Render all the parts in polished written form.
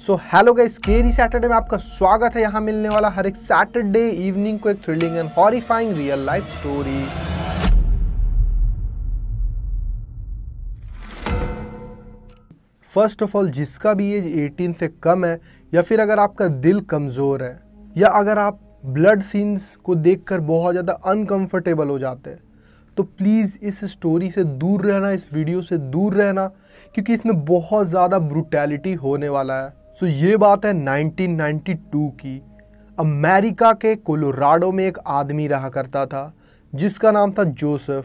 So hello guys, scary Saturday में आपका स्वागत है। यहाँ मिलने वाला हर एक सैटरडे इवनिंग को एक thrilling and horrifying real life story. First of all, जिसका भी एज 18 से कम है या फिर अगर आपका दिल कमज़ोर है या अगर आप ब्लड सीन्स को देखकर बहुत ज़्यादा अनकंफर्टेबल हो जाते हैं तो प्लीज़ इस स्टोरी से दूर रहना, इस वीडियो से दूर रहना, क्योंकि इसमें बहुत ज़्यादा ब्रूटैलिटी होने वाला है। सो ये बात है 1992 की। अमेरिका के कोलोराडो में एक आदमी रहा करता था जिसका नाम था जोसेफ।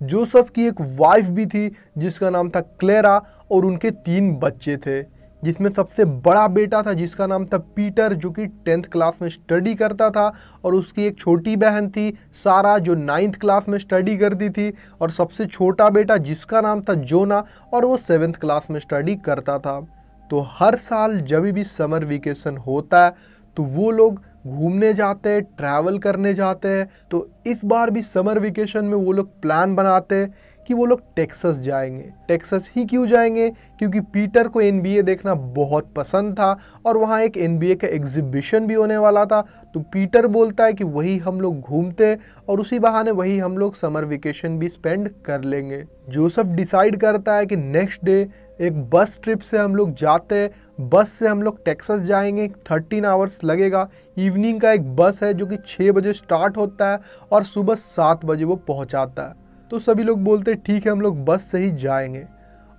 जोसेफ की एक वाइफ भी थी जिसका नाम था क्लेरा और उनके 3 बच्चे थे, जिसमें सबसे बड़ा बेटा था जिसका नाम था पीटर, जो कि 10th क्लास में स्टडी करता था, और उसकी एक छोटी बहन थी सारा जो 9th क्लास में स्टडी करती थी, और सबसे छोटा बेटा जिसका नाम था जोना और वो 7th क्लास में स्टडी करता था। तो हर साल जब भी समर वेकेशन होता है तो वो लोग घूमने जाते हैं, ट्रैवल करने जाते हैं। तो इस बार भी समर वेकेशन में वो लोग प्लान बनाते हैं कि वो लोग टेक्सास जाएंगे। टेक्सास ही क्यों जाएंगे? क्योंकि पीटर को NBA देखना बहुत पसंद था और वहाँ एक NBA का एग्जीबिशन भी होने वाला था। तो पीटर बोलता है कि वही हम लोग घूमते और उसी बहाने वही हम लोग समर वेकेशन भी स्पेंड कर लेंगे। जोसेफ डिसाइड करता है कि नेक्स्ट डे एक बस ट्रिप से हम लोग जाते हैं। बस से हम लोग टेक्सास जाएंगे, 13 आवर्स लगेगा। इवनिंग का एक बस है जो कि 6 बजे स्टार्ट होता है और सुबह 7 बजे वो पहुंचाता है। तो सभी लोग बोलते हैं ठीक है, हम लोग बस से ही जाएंगे।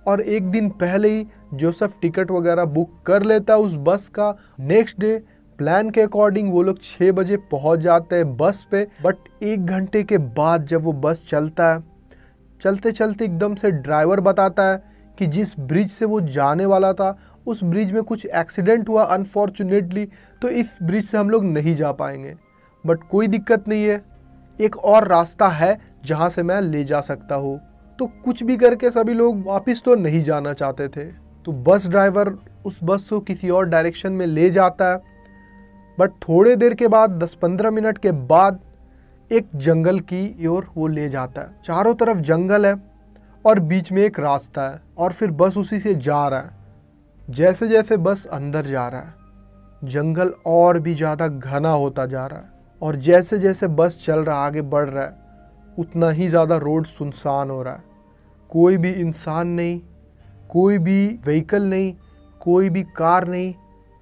और एक दिन पहले ही जोसेफ टिकट वगैरह बुक कर लेता है उस बस का। नेक्स्ट डे प्लान के अकॉर्डिंग वो लोग 6 बजे पहुंच जाते हैं बस पे। बट 1 घंटे के बाद जब वो बस चलता है, चलते चलते एकदम से ड्राइवर बताता है कि जिस ब्रिज से वो जाने वाला था उस ब्रिज में कुछ एक्सीडेंट हुआ अनफॉर्चुनेटली, तो इस ब्रिज से हम लोग नहीं जा पाएंगे। बट कोई दिक्कत नहीं है, एक और रास्ता है जहाँ से मैं ले जा सकता हूँ। तो कुछ भी करके सभी लोग वापस तो नहीं जाना चाहते थे। तो बस ड्राइवर उस बस को किसी और डायरेक्शन में ले जाता है। बट थोड़े देर के बाद 10-15 मिनट के बाद एक जंगल की ओर वो ले जाता है। चारों तरफ जंगल है और बीच में एक रास्ता है और फिर बस उसी से जा रहा है। जैसे जैसे बस अंदर जा रहा है जंगल और भी ज़्यादा घना होता जा रहा है, और जैसे जैसे बस चल रहा आगे बढ़ रहा है उतना ही ज़्यादा रोड सुनसान हो रहा है। कोई भी इंसान नहीं, कोई भी व्हीकल नहीं, कोई भी कार नहीं,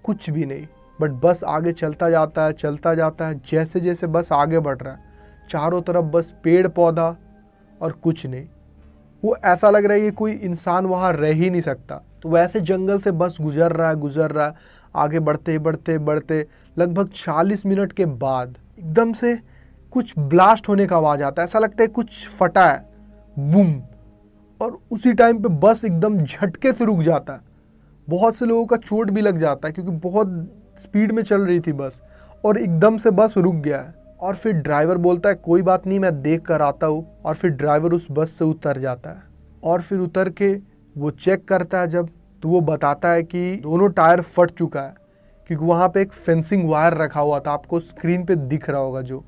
कुछ भी नहीं। बट बस आगे चलता जाता है, चलता जाता है। जैसे जैसे बस आगे बढ़ रहा है चारों तरफ बस पेड़ पौधा और कुछ नहीं। वो ऐसा लग रहा है कि कोई इंसान वहाँ रह ही नहीं सकता। तो वैसे जंगल से बस गुजर रहा है। आगे बढ़ते बढ़ते बढ़ते लगभग 40 मिनट के बाद एकदम से कुछ ब्लास्ट होने का आवाज़ आता है। ऐसा लगता है कुछ फटा है, बूम। और उसी टाइम पे बस एकदम झटके से रुक जाता है। बहुत से लोगों का चोट भी लग जाता है क्योंकि बहुत स्पीड में चल रही थी बस, और एकदम से बस रुक गया है। और फिर ड्राइवर बोलता है कोई बात नहीं, मैं देख कर आता हूँ। और फिर ड्राइवर उस बस से उतर जाता है और फिर उतर के वो चेक करता है जब, तो वो बताता है कि दोनों टायर फट चुका है, क्योंकि वहाँ पे एक फेंसिंग वायर रखा हुआ था, आपको स्क्रीन पे दिख रहा होगा, जो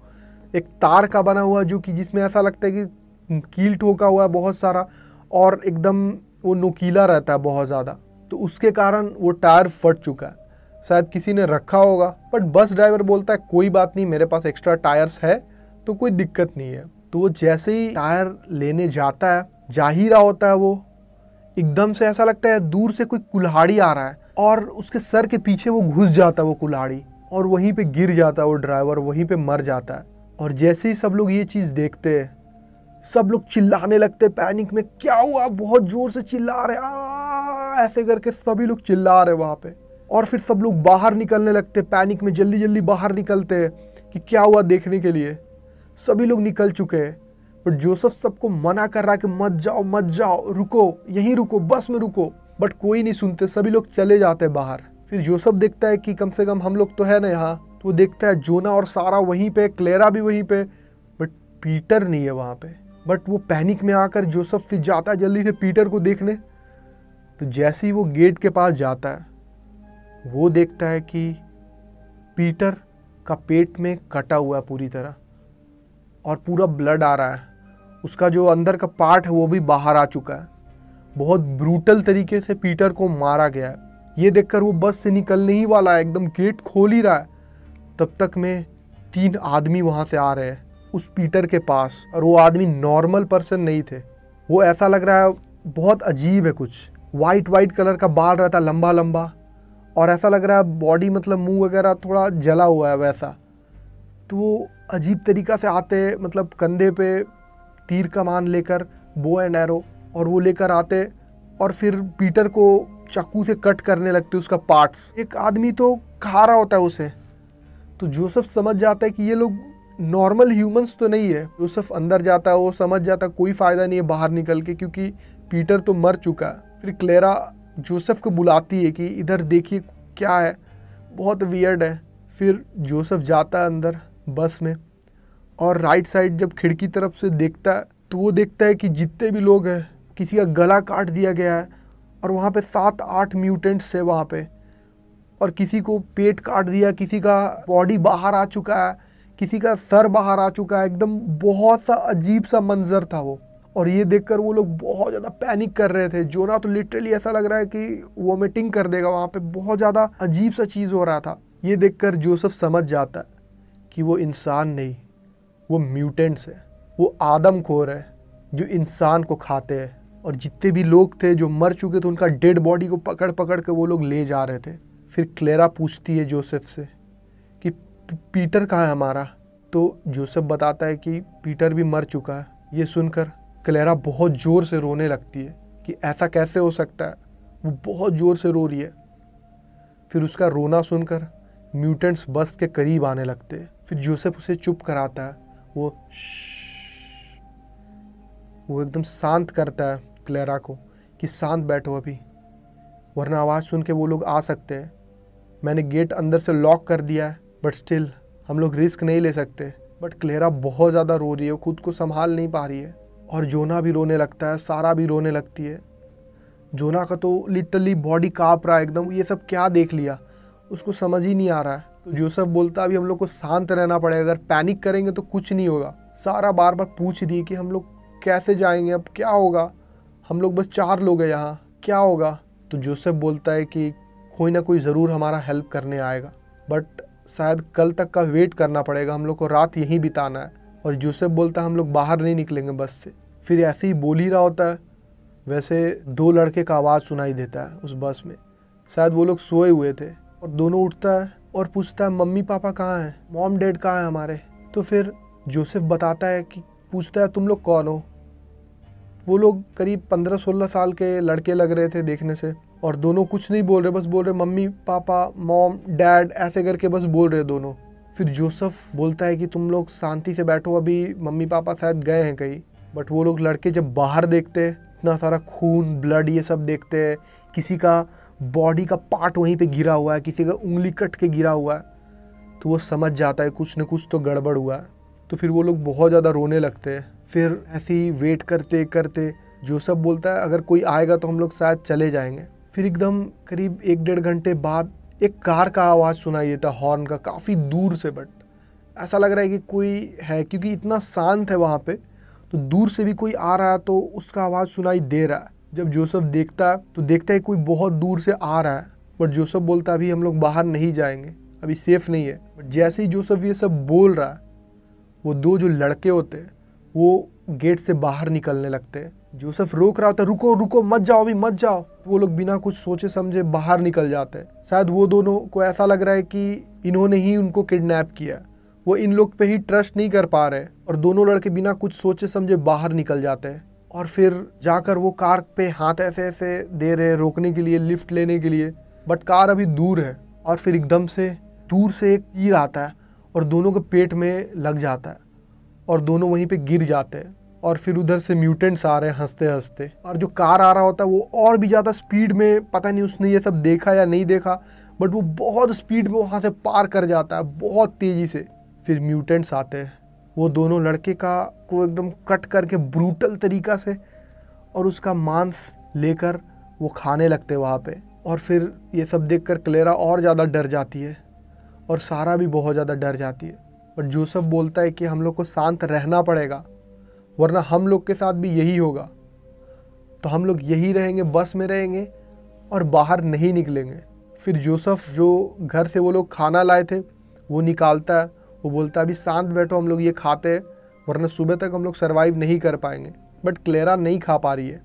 एक तार का बना हुआ, जो कि जिसमें ऐसा लगता है कि कील ठोका हुआ है बहुत सारा और एकदम वो नुकीला रहता है बहुत ज़्यादा। तो उसके कारण वो टायर फट चुका है, शायद किसी ने रखा होगा। बट बस ड्राइवर बोलता है कोई बात नहीं, मेरे पास एक्स्ट्रा टायर्स है तो कोई दिक्कत नहीं है। तो वो जैसे ही टायर लेने जाता है, जा ही रहा होता है, वो एकदम से ऐसा लगता है दूर से कोई कुल्हाड़ी आ रहा है और उसके सर के पीछे वो घुस जाता है वो कुल्हाड़ी, और वहीं पे गिर जाता है वो ड्राइवर, वहीं पे मर जाता है। और जैसे ही सब लोग ये चीज़ देखते हैं सब लोग चिल्लाने लगते हैं पैनिक में, क्या हुआ, बहुत जोर से चिल्ला रहे, ऐसे करके सभी लोग चिल्ला रहे वहाँ पे। और फिर सब लोग बाहर निकलने लगते पैनिक में, जल्दी जल्दी बाहर निकलते हैं कि क्या हुआ देखने के लिए। सभी लोग निकल चुके हैं बट जोसेफ सबको मना कर रहा है कि मत जाओ मत जाओ, रुको, यहीं रुको, बस में रुको। बट कोई नहीं सुनते, सभी लोग चले जाते हैं बाहर। फिर जोसेफ देखता है कि कम से कम हम लोग तो है ना यहाँ। तो वो देखता है जोना और सारा वहीं पे, क्लेरा भी वहीं पे, बट पीटर नहीं है वहाँ पे। बट वो पैनिक में आकर जोसेफ फिर जाता है जल्दी से पीटर को देखने। तो जैसे ही वो गेट के पास जाता है वो देखता है कि पीटर का पेट में कटा हुआ है पूरी तरह और पूरा ब्लड आ रहा है। उसका जो अंदर का पार्ट है वो भी बाहर आ चुका है। बहुत ब्रूटल तरीके से पीटर को मारा गया है। ये देखकर वो बस से निकलने ही वाला है, एकदम गेट खोल ही रहा है, तब तक में 3 आदमी वहाँ से आ रहे हैं उस पीटर के पास। और वो आदमी नॉर्मल पर्सन नहीं थे, वो ऐसा लग रहा है बहुत अजीब है कुछ। वाइट कलर का बाल रहता है, लंबा लंबा, और ऐसा लग रहा है बॉडी मतलब मुंह वगैरह थोड़ा जला हुआ है वैसा। तो वो अजीब तरीक़ा से आते, मतलब कंधे पे तीर कमान लेकर, बो एंड एरो, और वो लेकर आते और फिर पीटर को चाकू से कट करने लगते उसका पार्ट्स। एक आदमी तो खा रहा होता है उसे। तो जोसेफ समझ जाता है कि ये लोग नॉर्मल ह्यूमंस तो नहीं है। जोसेफ अंदर जाता है, वो समझ जाता है कोई फ़ायदा नहीं है बाहर निकल के, क्योंकि पीटर तो मर चुका है। फिर क्लेरा जोसेफ को बुलाती है कि इधर देखिए क्या है, बहुत वियर्ड है। फिर जोसेफ जाता है अंदर बस में, और राइट साइड जब खिड़की तरफ से देखता है तो वो देखता है कि जितने भी लोग हैं किसी का गला काट दिया गया है, और वहाँ पे 7-8 म्यूटेंट्स है वहाँ पे, और किसी को पेट काट दिया, किसी का बॉडी बाहर आ चुका है, किसी का सर बाहर आ चुका है। एकदम बहुत सा अजीब सा मंजर था वो। और ये देखकर वो लोग बहुत ज़्यादा पैनिक कर रहे थे। जोना तो लिटरली ऐसा लग रहा है कि वोमिटिंग कर देगा, वहाँ पे बहुत ज़्यादा अजीब सा चीज़ हो रहा था। ये देखकर जोसेफ समझ जाता है कि वो इंसान नहीं, वो म्यूटेंट्स है, वो आदमखोर है जो इंसान को खाते हैं। और जितने भी लोग थे जो मर चुके थे उनका डेड बॉडी को पकड़ पकड़ के वो लोग ले जा रहे थे। फिर क्लेरा पूछती है जोसेफ से कि पीटर कहाँ है हमारा। तो जोसेफ बताता है कि पीटर भी मर चुका है। ये सुनकर क्लेरा बहुत ज़ोर से रोने लगती है कि ऐसा कैसे हो सकता है। वो बहुत ज़ोर से रो रही है। फिर उसका रोना सुनकर म्यूटेंट्स बस के करीब आने लगते हैं। फिर जोसेफ उसे चुप कराता है। वो एकदम शांत करता है क्लेरा को कि शांत बैठो अभी, वरना आवाज़ सुन के वो लोग आ सकते हैं। मैंने गेट अंदर से लॉक कर दिया है, बट स्टिल हम लोग रिस्क नहीं ले सकते। बट क्लेरा बहुत ज़्यादा रो रही है, खुद को संभाल नहीं पा रही है। और जोना भी रोने लगता है, सारा भी रोने लगती है। जोना का तो लिटरली बॉडी काँप रहा है एकदम। ये सब क्या देख लिया, उसको समझ ही नहीं आ रहा है। तो जोसेफ बोलता है अभी हम लोग को शांत रहना पड़ेगा, अगर पैनिक करेंगे तो कुछ नहीं होगा। सारा बार बार पूछ रही है कि हम लोग कैसे जाएंगे, अब क्या होगा, हम लोग बस 4 लोग हैं यहाँ, क्या होगा। तो जोसेफ बोलता है कि कोई ना कोई ज़रूर हमारा हेल्प करने आएगा, बट शायद कल तक का वेट करना पड़ेगा, हम लोग को रात यहीं बिताना है। और जोसेफ बोलता है हम लोग बाहर नहीं निकलेंगे बस से। फिर ऐसे ही बोल ही रहा होता है, वैसे 2 लड़के का आवाज़ सुनाई देता है उस बस में। शायद वो लोग सोए हुए थे। और दोनों उठता है और पूछता है मम्मी पापा कहाँ हैं, मॉम डैड कहाँ हैं हमारे। तो फिर जोसेफ बताता है कि पूछता है तुम लोग कौन हो। वो लोग करीब 15-16 साल के लड़के लग रहे थे देखने से। और दोनों कुछ नहीं बोल रहे, बस बोल रहे मम्मी पापा मॉम डैड ऐसे करके बस बोल रहे दोनों। फिर जोसेफ बोलता है कि तुम लोग शांति से बैठो, अभी मम्मी पापा शायद गए हैं कहीं। बट वो लोग लड़के जब बाहर देखते इतना सारा खून ब्लड ये सब देखते हैं, किसी का बॉडी का पार्ट वहीं पे गिरा हुआ है, किसी का उंगली कट के गिरा हुआ है, तो वो समझ जाता है कुछ न कुछ तो गड़बड़ हुआ है। तो फिर वो लोग बहुत ज़्यादा रोने लगते हैं। फिर ऐसे ही वेट करते करते जोसेफ बोलता है अगर कोई आएगा तो हम लोग शायद चले जाएंगे। फिर एकदम करीब 1-1.5 घंटे बाद एक कार का आवाज़ सुनाई देता, हॉर्न का, काफ़ी दूर से। बट ऐसा लग रहा है कि कोई है, क्योंकि इतना शांत है वहाँ पे, तो दूर से भी कोई आ रहा है तो उसका आवाज़ सुनाई दे रहा है। जब जोसेफ देखता है तो देखता है कोई बहुत दूर से आ रहा है। बट जोसेफ बोलता है अभी हम लोग बाहर नहीं जाएंगे, अभी सेफ नहीं है। बट जैसे ही जोसेफ ये सब बोल रहा है, वो 2 जो लड़के होते हैं वो गेट से बाहर निकलने लगते हैं। जोसेफ रोक रहा होता है, रुको रुको मत जाओ अभी मत जाओ। वो लोग बिना कुछ सोचे समझे बाहर निकल जाते हैं। शायद वो दोनों को ऐसा लग रहा है कि इन्होंने ही उनको किडनैप किया, वो इन लोग पे ही ट्रस्ट नहीं कर पा रहे। और दोनों लड़के बिना कुछ सोचे समझे बाहर निकल जाते हैं। और फिर जाकर वो कार पे हाथ ऐसे ऐसे दे रहे रोकने के लिए, लिफ्ट लेने के लिए, बट कार अभी दूर है। और फिर एकदम से दूर से एक तीर आता है और दोनों के पेट में लग जाता है और दोनों वहीं पे गिर जाते हैं। और फिर उधर से म्यूटेंट्स आ रहे हैं हंसते हंसते, और जो कार आ रहा होता है वो और भी ज़्यादा स्पीड में, पता नहीं उसने ये सब देखा या नहीं देखा, बट वो बहुत स्पीड में वहाँ से पार कर जाता है बहुत तेज़ी से। फिर म्यूटेंट्स आते हैं, वो दोनों लड़के को एकदम कट करके ब्रूटल तरीक़ा से और उसका मांस लेकर वो खाने लगते वहाँ पे। और फिर ये सब देखकर क्लेरा और ज़्यादा डर जाती है और सारा भी बहुत ज़्यादा डर जाती है। बट जोसेफ बोलता है कि हम लोग को शांत रहना पड़ेगा, वरना हम लोग के साथ भी यही होगा। तो हम लोग यही रहेंगे, बस में रहेंगे और बाहर नहीं निकलेंगे। फिर जोसेफ जो घर से वो लोग खाना लाए थे वो निकालता है, वो बोलता है अभी शांत बैठो, हम लोग ये खाते हैं वरना सुबह तक हम लोग सर्वाइव नहीं कर पाएंगे। बट क्लेरा नहीं खा पा रही है।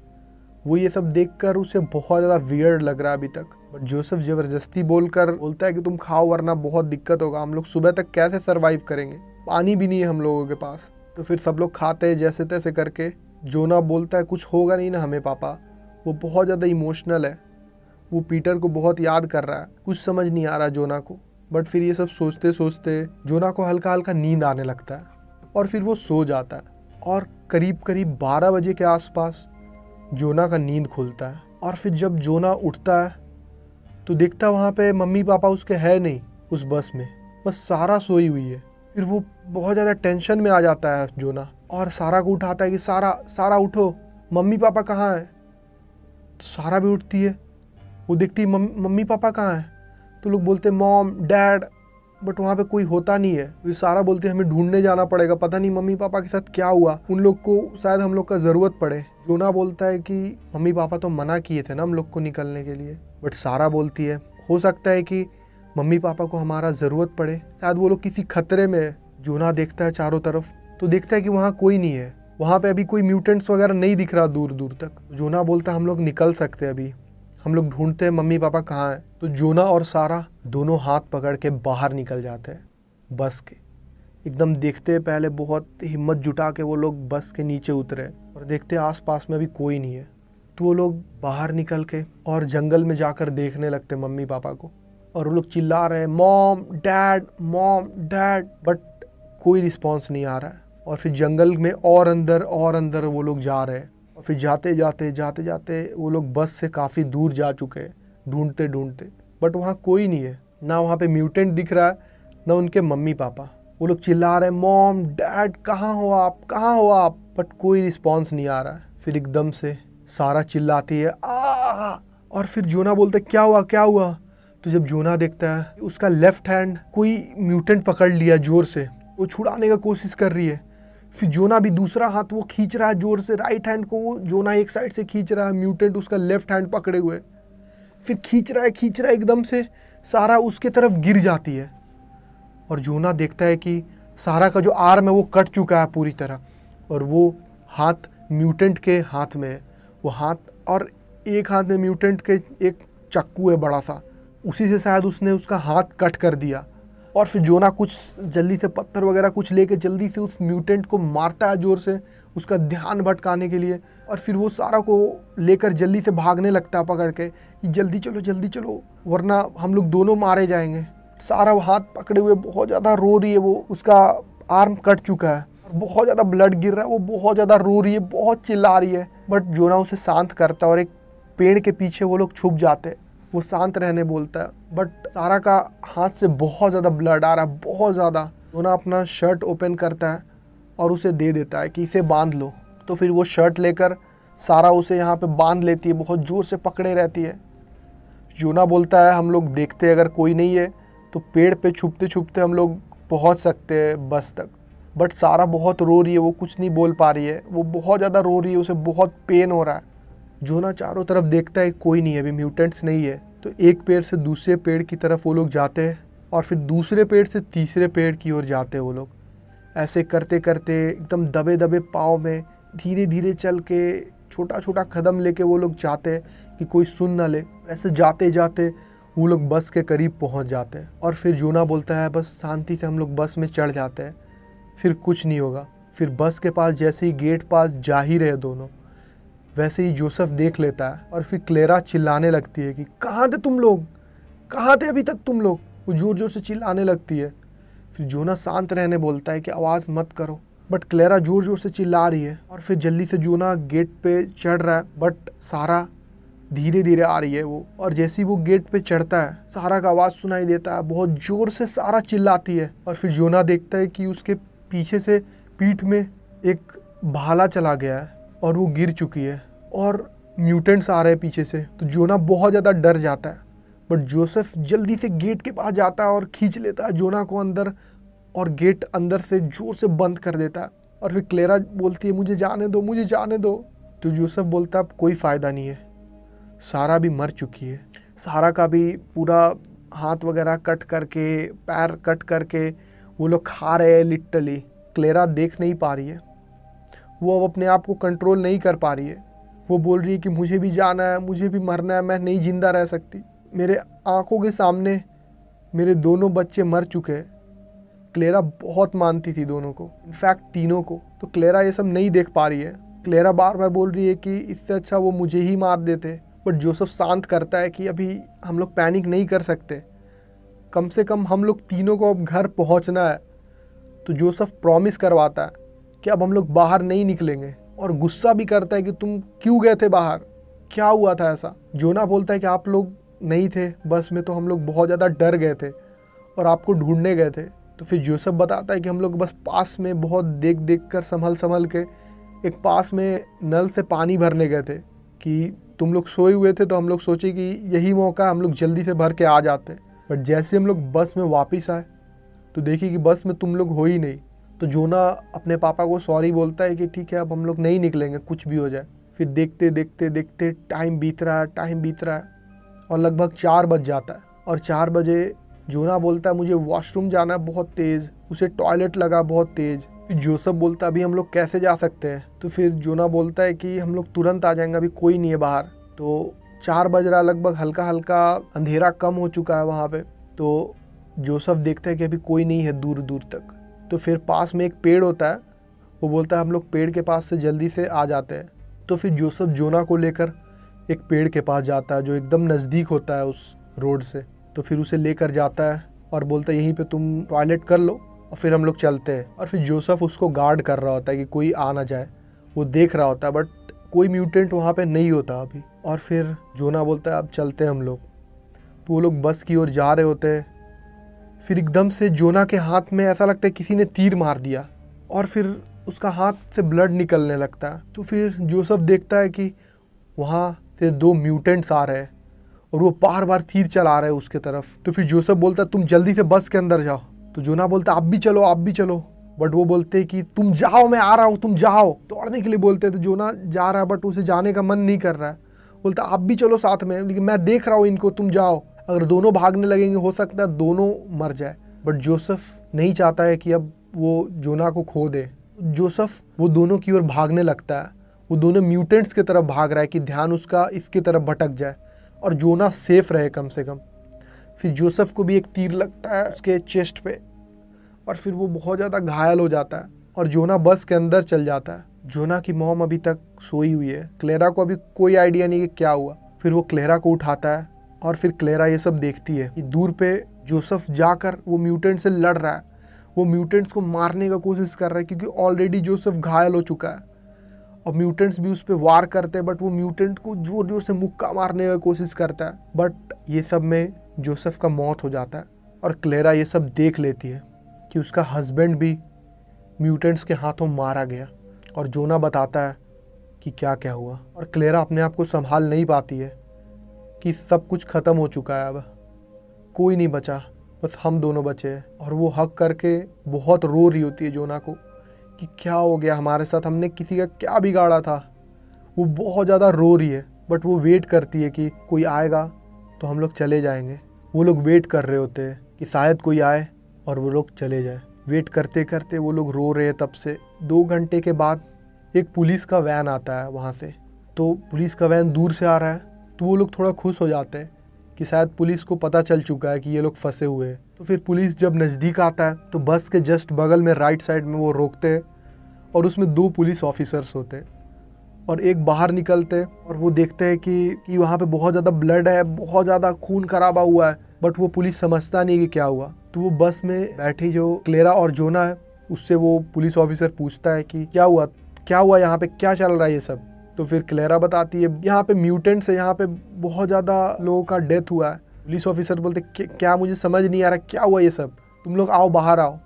वो ये सब देखकर उसे बहुत ज़्यादा वियर्ड लग रहा है अभी तक। बट जोसेफ ज़बरदस्ती बोलकर बोलता है कि तुम खाओ वरना बहुत दिक्कत होगा, हम लोग सुबह तक कैसे सर्वाइव करेंगे, पानी भी नहीं है हम लोगों के पास। तो फिर सब लोग खाते हैं जैसे तैसे करके। जोना बोलता है कुछ होगा नहीं ना हमें पापा। वो बहुत ज़्यादा इमोशनल है, वो पीटर को बहुत याद कर रहा है। कुछ समझ नहीं आ रहा जोना को। बट फिर ये सब सोचते सोचते जोना को हल्का हल्का नींद आने लगता है और फिर वो सो जाता है। और करीब करीब 12 बजे के आसपास जोना का नींद खुलता है। और फिर जब जोना उठता है तो देखता वहाँ पे मम्मी पापा उसके है नहीं उस बस में, बस सारा सोई हुई है। फिर वो बहुत ज़्यादा टेंशन में आ जाता है जोना और सारा को उठाता है कि सारा उठो, मम्मी पापा कहाँ हैं। तो सारा भी उठती है, वो देखती है मम्मी पापा कहाँ हैं। तो लोग बोलते मॉम डैड, बट वहाँ पे कोई होता नहीं है। फिर सारा बोलते हमें ढूंढने जाना पड़ेगा, पता नहीं मम्मी पापा के साथ क्या हुआ, उन लोग को शायद हम लोग का ज़रूरत पड़े। जोना बोलता है कि मम्मी पापा तो मना किए थे ना हम लोग को निकलने के लिए। बट सारा बोलती है हो सकता है कि मम्मी पापा को हमारा ज़रूरत पड़े, शायद वो लोग किसी खतरे में है। जोना देखता है चारों तरफ तो देखता है कि वहाँ कोई नहीं है, वहाँ पे अभी कोई म्यूटेंट्स वगैरह नहीं दिख रहा दूर दूर तक। जोना बोलता है हम लोग निकल सकते हैं, अभी हम लोग ढूंढते हैं मम्मी पापा कहाँ हैं। तो जोना और सारा दोनों हाथ पकड़ के बाहर निकल जाते हैं बस के। एकदम देखते हैं पहले बहुत हिम्मत जुटा के वो लोग बस के नीचे उतरे और देखते हैं आसपास में अभी कोई नहीं है। तो वो लोग बाहर निकल के और जंगल में जाकर देखने लगते मम्मी पापा को और वो लोग चिल्ला रहे हैं मॉम डैड, बट कोई रिस्पॉन्स नहीं आ रहा है। और फिर जंगल में और अंदर वो लोग जा रहे हैं और फिर जाते जाते वो लोग बस से काफ़ी दूर जा चुके हैं ढूंढते। बट वहाँ कोई नहीं है, ना वहाँ पे म्यूटेंट दिख रहा है ना उनके मम्मी पापा। वो लोग चिल्ला रहे हैं मॉम डैड कहाँ हो आप, बट कोई रिस्पॉन्स नहीं आ रहा है। फिर एकदम से सारा चिल्लाती है आ, और फिर जोना बोलता है क्या हुआ। तो जब जोना देखता है उसका लेफ्ट हैंड कोई म्यूटेंट पकड़ लिया जोर से, वो छुड़ाने का कोशिश कर रही है। फिर जोना भी दूसरा हाथ वो खींच रहा है जोर से, राइट हैंड को वो जोना एक साइड से खींच रहा है, म्यूटेंट उसका लेफ्ट हैंड पकड़े हुए। फिर खींच रहा है एकदम से सारा उसके तरफ गिर जाती है और जोना देखता है कि सारा का जो आर्म है वो कट चुका है पूरी तरह और वो हाथ म्यूटेंट के हाथ में है। वो हाथ और एक हाथ में म्यूटेंट के एक चाकू है बड़ा सा, उसी से शायद उसने उसका हाथ कट कर दिया। और फिर जोना कुछ जल्दी से पत्थर वगैरह कुछ लेके जल्दी से उस म्यूटेंट को मारता है जोर से उसका ध्यान भटकाने के लिए। और फिर वो सारा को लेकर जल्दी से भागने लगता है पकड़ के कि जल्दी चलो वरना हम लोग दोनों मारे जाएंगे। सारा हाथ पकड़े हुए बहुत ज़्यादा रो रही है, वो उसका आर्म कट चुका है और बहुत ज़्यादा ब्लड गिर रहा है, वो बहुत ज़्यादा रो रही है, बहुत चिल्ला रही है। बट जोना उसे शांत करता है और एक पेड़ के पीछे वो लोग छुप जाते हैं, वो शांत रहने बोलता है। बट सारा का हाथ से बहुत ज़्यादा ब्लड आ रहा है, बहुत ज़्यादा। जोना अपना शर्ट ओपन करता है और उसे दे देता है कि इसे बांध लो। तो फिर वो शर्ट लेकर सारा उसे यहाँ पे बांध लेती है, बहुत ज़ोर से पकड़े रहती है। जोना बोलता है हम लोग देखते हैं अगर कोई नहीं है तो पेड़ पे छुपते छुपते हम लोग पहुँच सकते हैं बस तक। बट सारा बहुत रो रही है, वो कुछ नहीं बोल पा रही है, वो बहुत ज़्यादा रो रही है, उसे बहुत पेन हो रहा है। जोना चारों तरफ देखता है कोई नहीं है, अभी म्यूटेंट्स नहीं है। तो एक पेड़ से दूसरे पेड़ की तरफ वो लोग जाते हैं और फिर दूसरे पेड़ से तीसरे पेड़ की ओर जाते हैं वो लोग। ऐसे करते करते एकदम दबे पाँव में धीरे धीरे चल के छोटा छोटा कदम लेके वो लोग जाते हैं कि कोई सुन ना ले। ऐसे जाते जाते वो लोग बस के करीब पहुंच जाते हैं और फिर जोना बोलता है बस शांति से हम लोग बस में चढ़ जाते हैं, फिर कुछ नहीं होगा। फिर बस के पास जैसे ही गेट पास जा ही रहे दोनों, वैसे ही जोसेफ देख लेता है और फिर क्लेरा चिल्लाने लगती है कि कहाँ थे तुम लोग, कहाँ थे अभी तक तुम लोग। वो जोर जोर से चिल्लाने लगती है। फिर जोना शांत रहने बोलता है कि आवाज़ मत करो, बट क्लेरा जोर जोर से चिल्ला रही है। और फिर जल्दी से जोना गेट पे चढ़ रहा है, बट सारा धीरे धीरे आ रही है वो। और जैसे ही वो गेट पे चढ़ता है सारा का आवाज़ सुनाई देता है, बहुत ज़ोर से सारा चिल्लाती है। और फिर जोना देखता है कि उसके पीछे से पीठ में एक भाला चला गया है और वो गिर चुकी है और म्यूटेंट्स आ रहे हैं पीछे से। तो जोना बहुत ज़्यादा डर जाता है, बट जोसेफ जल्दी से गेट के पास जाता है और खींच लेता है जोना को अंदर और गेट अंदर से जोर से बंद कर देता है। और फिर क्लेरा बोलती है मुझे जाने दो। तो जोसेफ बोलता है अब कोई फ़ायदा नहीं है, सारा भी मर चुकी है। सारा का भी पूरा हाथ वगैरह कट करके, पैर कट करके वो लोग खा रहे हैं लिटरली। क्लेरा देख नहीं पा रही है, वो अब अपने आप को कंट्रोल नहीं कर पा रही है। वो बोल रही है कि मुझे भी जाना है, मुझे भी मरना है, मैं नहीं जिंदा रह सकती। मेरे आंखों के सामने मेरे दोनों बच्चे मर चुके हैं। क्लेरा बहुत मानती थी दोनों को, इनफैक्ट तीनों को। तो क्लेरा ये सब नहीं देख पा रही है। क्लेरा बार बार बोल रही है कि इससे अच्छा वो मुझे ही मार देते। बट जोसेफ शांत करता है कि अभी हम लोग पैनिक नहीं कर सकते, कम से कम हम लोग तीनों को अब घर पहुंचना है। तो जोसेफ प्रॉमिस करवाता है कि अब हम लोग बाहर नहीं निकलेंगे, और गुस्सा भी करता है कि तुम क्यों गए थे बाहर, क्या हुआ था ऐसा। जोना बोलता है कि आप लोग नहीं थे बस में, तो हम लोग बहुत ज़्यादा डर गए थे और आपको ढूंढने गए थे। तो फिर जोसेफ बताता है कि हम लोग बस पास में बहुत देख देख कर संभल के एक पास में नल से पानी भरने गए थे कि तुम लोग सोए हुए थे, तो हम लोग सोचे कि यही मौका, हम लोग जल्दी से भर के आ जाते। बट जैसे हम लोग बस में वापस आए तो देखिए कि बस में तुम लोग हो ही नहीं। तो जोना अपने पापा को सॉरी बोलता है कि ठीक है अब हम लोग नहीं निकलेंगे कुछ भी हो जाए। फिर देखते देखते देखते टाइम बीत रहा है और लगभग 4 बज जाता है। और 4 बजे जोना बोलता है मुझे वॉशरूम जाना है बहुत तेज़, उसे टॉयलेट लगा बहुत तेज़। फिर जोसेफ बोलता है अभी हम लोग कैसे जा सकते हैं। तो फिर जोना बोलता है कि हम लोग तुरंत आ जाएंगे, अभी कोई नहीं है बाहर। तो 4 बज रहा, लगभग हल्का हल्का अंधेरा कम हो चुका है वहाँ पे। तो जोसेफ देखता है कि अभी कोई नहीं है दूर दूर तक। तो फिर पास में एक पेड़ होता है, वो बोलता है हम लोग पेड़ के पास से जल्दी से आ जाते हैं। तो फिर जोसेफ जोना को लेकर एक पेड़ के पास जाता है जो एकदम नज़दीक होता है उस रोड से। तो फिर उसे लेकर जाता है और बोलता है यहीं पे तुम टॉयलेट कर लो और फिर हम लोग चलते हैं। और फिर जोसेफ उसको गार्ड कर रहा होता है कि कोई आ ना जाए, वो देख रहा होता है, बट कोई म्यूटेंट वहाँ पे नहीं होता अभी। और फिर जोना बोलता है अब चलते हैं हम लोग। तो वो लोग बस की ओर जा रहे होते हैं। फिर एकदम से जोना के हाथ में ऐसा लगता है किसी ने तीर मार दिया, और फिर उसका हाथ से ब्लड निकलने लगता है। तो फिर जोसेफ देखता है कि वहाँ से 2 म्यूटेंट्स आ रहे हैं और वो बार बार तीर चला रहे हैं उसके तरफ। तो फिर जोसेफ बोलता है तुम जल्दी से बस के अंदर जाओ। तो जोना बोलता है आप भी चलो। बट वो बोलते हैं कि तुम जाओ, मैं आ रहा हूँ, तुम जाओ। दौड़ने के लिए बोलते हैं। तो जोना जा रहा है बट उसे जाने का मन नहीं कर रहा है। बोलता आप भी चलो साथ में, लेकिन मैं देख रहा हूँ इनको, तुम जाओ। अगर दोनों भागने लगेंगे हो सकता है दोनों मर जाए। बट जोसेफ नहीं चाहता है कि अब वो जोना को खो दे। जोसेफ वो दोनों की ओर भागने लगता है। वो दोनों म्यूटेंट्स की तरफ भाग रहा है कि ध्यान उसका इसकी तरफ भटक जाए और जोना सेफ रहे कम से कम। फिर जोसेफ को भी एक तीर लगता है उसके चेस्ट पे, और फिर वो बहुत ज़्यादा घायल हो जाता है और जोना बस के अंदर चल जाता है। जोना की मॉम अभी तक सोई हुई है। क्लेरा को अभी कोई आइडिया नहीं कि क्या हुआ। फिर वो क्लेरा को उठाता है और फिर क्लेरा ये सब देखती है कि दूर पे जोसेफ जाकर वो म्यूटेंट से लड़ रहा है। वो म्यूटेंट्स को मारने का कोशिश कर रहा है क्योंकि ऑलरेडी जोसेफ घायल हो चुका है, और म्यूटेंट्स भी उस पर वार करते हैं। बट वो म्यूटेंट को जोर जोर से मुक्का मारने की कोशिश करता है। बट ये सब में जोसेफ का मौत हो जाता है, और क्लेरा ये सब देख लेती है कि उसका हस्बैंड भी म्यूटेंट्स के हाथों मारा गया। और जोना बताता है कि क्या क्या हुआ, और क्लेरा अपने आप को संभाल नहीं पाती है कि सब कुछ ख़त्म हो चुका है, अब कोई नहीं बचा, बस हम दोनों बचे हैं। और वो हक करके बहुत रो रही होती है जोना को कि क्या हो गया हमारे साथ, हमने किसी का क्या बिगाड़ा था। वो बहुत ज़्यादा रो रही है, बट वो वेट करती है कि कोई आएगा तो हम लोग चले जाएंगे। वो लोग वेट कर रहे होते हैं कि शायद कोई आए और वो लोग चले जाए। वेट करते करते वो लोग रो रहे हैं तब से। 2 घंटे के बाद एक पुलिस का वैन आता है वहाँ से। तो पुलिस का वैन दूर से आ रहा है, तो वो लोग थोड़ा खुश हो जाते हैं कि शायद पुलिस को पता चल चुका है कि ये लोग फंसे हुए हैं। तो फिर पुलिस जब नज़दीक आता है तो बस के जस्ट बगल में राइट साइड में वो रोकते हैं, और उसमें 2 पुलिस ऑफिसर्स होते हैं और एक बाहर निकलते हैं, और वो देखते हैं कि वहाँ पे बहुत ज़्यादा ब्लड है, बहुत ज़्यादा खून खराबा हुआ है। बट वो पुलिस समझता नहीं कि क्या हुआ। तो वो बस में बैठी जो क्लेरा और जोना है उससे वो पुलिस ऑफिसर पूछता है कि क्या हुआ यहाँ पे, क्या चल रहा है ये सब। तो फिर क्लेरा बताती है यहाँ पे म्यूटेंट्स है, यहाँ पे बहुत ज़्यादा लोगों का डेथ हुआ है। पुलिस ऑफिसर बोलते क्या, मुझे समझ नहीं आ रहा क्या हुआ ये सब, तुम लोग आओ बाहर आओ।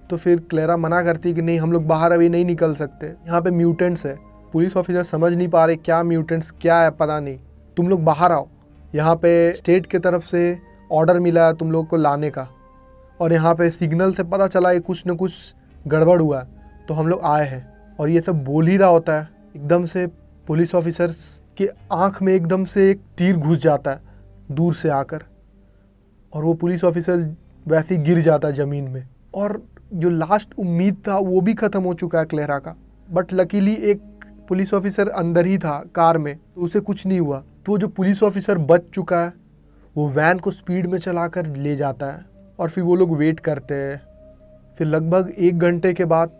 तो फिर क्लेरा मना करती है कि नहीं हम लोग बाहर अभी नहीं निकल सकते, यहाँ पे म्यूटेंट्स है। पुलिस ऑफिसर समझ नहीं पा रहे क्या म्यूटेंट्स क्या है, पता नहीं, तुम लोग बाहर आओ, यहाँ पे स्टेट की तरफ से ऑर्डर मिला है तुम लोग को लाने का, और यहाँ पे सिग्नल से पता चला कि कुछ न कुछ गड़बड़ हुआ है, तो हम लोग आए हैं। और ये सब बोल ही रहा होता है, एकदम से पुलिस ऑफिसर्स कि आँख में एकदम से एक तीर घुस जाता है दूर से आकर, और वो पुलिस ऑफिसर वैसे ही गिर जाता है ज़मीन में। और जो लास्ट उम्मीद था वो भी ख़त्म हो चुका है क्लेरा का। बट लकीली एक पुलिस ऑफिसर अंदर ही था कार में, तो उसे कुछ नहीं हुआ। तो जो पुलिस ऑफिसर बच चुका है वो वैन को स्पीड में चलाकर ले जाता है, और फिर वो लोग वेट करते हैं। फिर लगभग 1 घंटे के बाद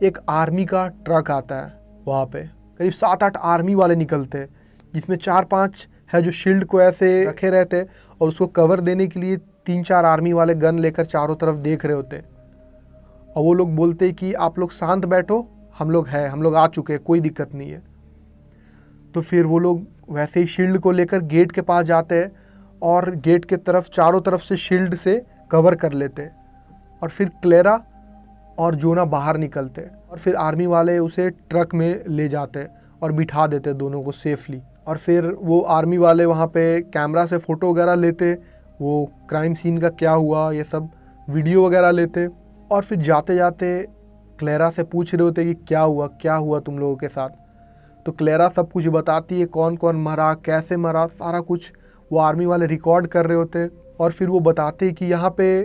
एक आर्मी का ट्रक आता है। वहाँ पे करीब 7-8 आर्मी वाले निकलते हैं, जिसमें 4-5 है जो शील्ड को ऐसे रखे रहते हैं, और उसको कवर देने के लिए 3-4 आर्मी वाले गन लेकर चारों तरफ देख रहे होते हैं। और वो लोग बोलते हैं कि आप लोग शांत बैठो, हम लोग आ चुके हैं, कोई दिक्कत नहीं है। तो फिर वो लोग वैसे ही शील्ड को लेकर गेट के पास जाते हैं, और गेट के तरफ चारों तरफ से शील्ड से कवर कर लेते हैं। और फिर क्लेरा और जोना बाहर निकलते हैं, और फिर आर्मी वाले उसे ट्रक में ले जाते हैं और बिठा देते हैं दोनों को सेफली। और फिर वो आर्मी वाले वहाँ पे कैमरा से फ़ोटो वगैरह लेते, वो क्राइम सीन का क्या हुआ ये सब वीडियो वगैरह लेते, और फिर जाते जाते क्लेरा से पूछ रहे होते कि क्या हुआ तुम लोगों के साथ। तो क्लेरा सब कुछ बताती है, कौन कौन मरा, कैसे मरा, सारा कुछ वो आर्मी वाले रिकॉर्ड कर रहे होते। और फिर वो बताते हैं कि यहाँ पे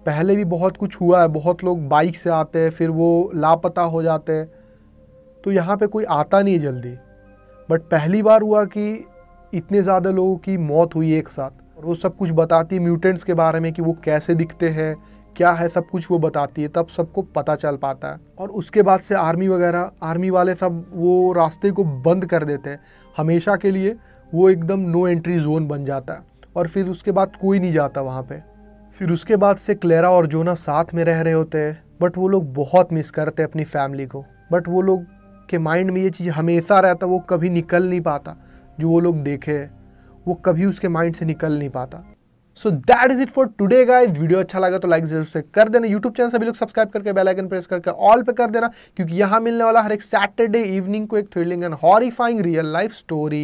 पहले भी बहुत कुछ हुआ है, बहुत लोग बाइक से आते हैं फिर वो लापता हो जाते हैं, तो यहाँ पे कोई आता नहीं है जल्दी। बट पहली बार हुआ कि इतने ज़्यादा लोगों की मौत हुई एक साथ। और वो सब कुछ बताती है म्यूटेंट्स के बारे में कि वो कैसे दिखते हैं, क्या है, सब कुछ वो बताती है, तब सबको पता चल पाता है। और उसके बाद से आर्मी वाले सब वो रास्ते को बंद कर देते हैं हमेशा के लिए। वो एकदम नो एंट्री जोन बन जाता है, और फिर उसके बाद कोई नहीं जाता वहाँ पे। फिर उसके बाद से क्लेरा और जोना साथ में रह रहे होते हैं, बट वो लोग बहुत मिस करते हैं अपनी फैमिली को। बट वो लोग के माइंड में ये चीज़ हमेशा रहता, वो कभी निकल नहीं पाता। जो वो लोग देखे वो कभी उसके माइंड से निकल नहीं पाता। So that is it for today guys. Video अच्छा लगा तो लाइक जरूर से कर देना। यूट्यूब चैनल सभी लोग सब्सक्राइब करके बेल आइकन प्रेस करके ऑल पे कर देना, क्योंकि यहाँ मिलने वाला हर एक सैटरडे इवनिंग को एक thrilling and horrifying real life story.